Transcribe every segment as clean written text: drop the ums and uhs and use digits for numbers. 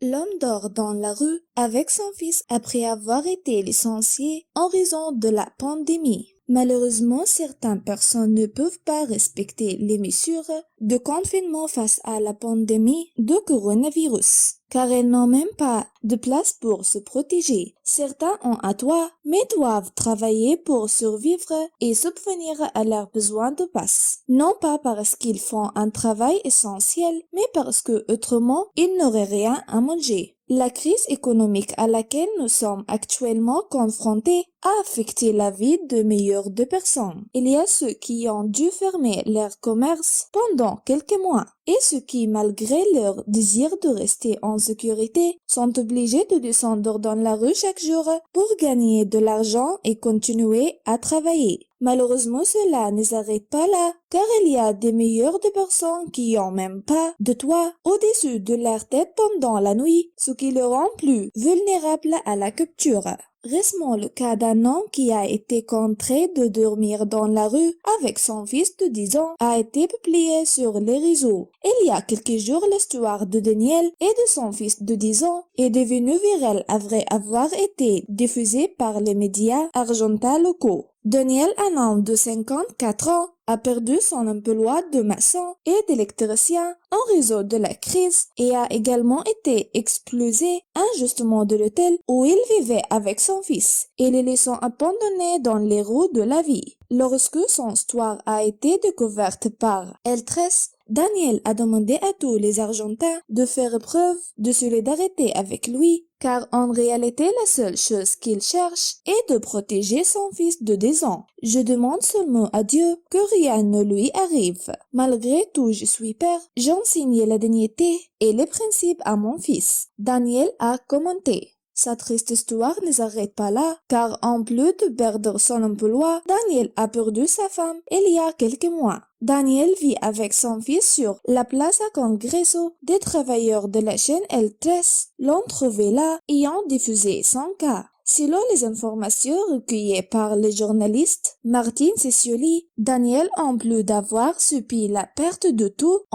L'homme dort dans la rue avec son fils après avoir été licencié en raison de la pandémie. Malheureusement, certaines personnes ne peuvent pas respecter les mesures de confinement face à la pandémie de coronavirus, car elles n'ont même pas de place pour se protéger. Certains ont un toit, mais doivent travailler pour survivre et subvenir à leurs besoins de base. Non pas parce qu'ils font un travail essentiel, mais parce que autrement, ils n'auraient rien à manger. La crise économique à laquelle nous sommes actuellement confrontés a affecté la vie de millions de personnes. Il y a ceux qui ont dû fermer leur commerce pendant quelques mois et ceux qui, malgré leur désir de rester en sécurité, sont obligés de descendre dans la rue chaque jour pour gagner de l'argent et continuer à travailler. Malheureusement, cela ne s'arrête pas là, car il y a des millions de personnes qui n'ont même pas de toit au-dessus de leur tête pendant la nuit, ce qui les rend plus vulnérables à la capture. Récemment, le cas d'un homme qui a été contraint de dormir dans la rue avec son fils de 10 ans a été publié sur les réseaux. Il y a quelques jours, l'histoire de Daniel et de son fils de 10 ans est devenue virale après avoir été diffusée par les médias argentins locaux. Daniel, un homme de 54 ans, a perdu son emploi de maçon et d'électricien en raison de la crise et a également été expulsé injustement de l'hôtel où il vivait avec son fils et les laissant abandonnés dans les roues de la vie. Lorsque son histoire a été découverte par El 13, Daniel a demandé à tous les Argentins de faire preuve de solidarité avec lui, car en réalité la seule chose qu'il cherche est de protéger son fils de 10 ans. Je demande seulement à Dieu que rien ne lui arrive. Malgré tout, je suis père, j'enseigne la dignité et les principes à mon fils. Daniel a commenté. Sa triste histoire ne s'arrête pas là, car en plus de perdre son emploi, Daniel a perdu sa femme il y a quelques mois. Daniel vit avec son fils sur la Plaza Congreso. Des travailleurs de la chaîne El 13 l'ont trouvé là et ont diffusé son cas. Selon les informations recueillies par les journalistes Martin Cecioli, Daniel, en plus d'avoir subi la perte de tous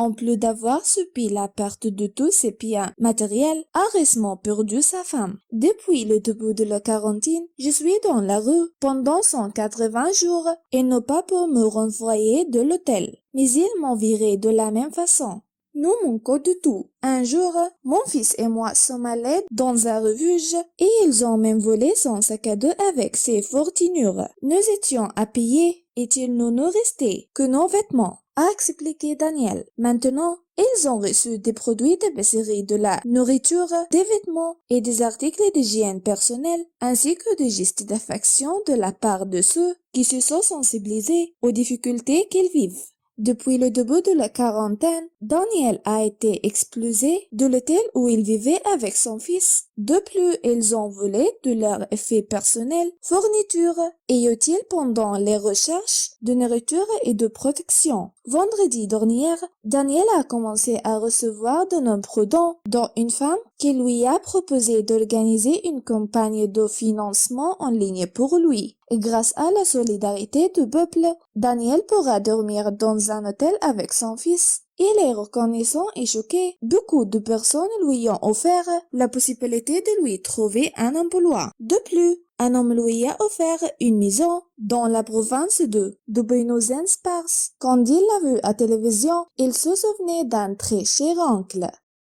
ses biens matériels, a récemment perdu sa femme. Depuis le début de la quarantaine, je suis dans la rue pendant 180 jours et n'ont pas pu me renvoyer de l'hôtel. Mais ils m'ont viré de la même façon. Nous manquons de tout. Un jour, mon fils et moi sommes allés dans un refuge et ils ont même volé son sac à dos avec ses fournitures. Nous étions à payer et il ne nous restait que nos vêtements, a expliqué Daniel. Maintenant, ils ont reçu des produits d'épicerie, de la nourriture, des vêtements et des articles d'hygiène personnelle, ainsi que des gestes d'affection de la part de ceux qui se sont sensibilisés aux difficultés qu'ils vivent. Depuis le début de la quarantaine, Daniel a été expulsé de l'hôtel où il vivait avec son fils. De plus, ils ont volé de leurs effets personnels, fournitures et utiles pendant les recherches de nourriture et de protection. Vendredi dernier, Daniel a commencé à recevoir de nombreux dons, dont une femme qui lui a proposé d'organiser une campagne de financement en ligne pour lui. Et grâce à la solidarité du peuple, Daniel pourra dormir dans un hôtel avec son fils. Il est reconnaissant et choqué. Beaucoup de personnes lui ont offert la possibilité de lui trouver un emploi. De plus, un homme lui a offert une maison dans la province de Buenos Aires. Quand il l'a vu à télévision, il se souvenait d'un très cher oncle.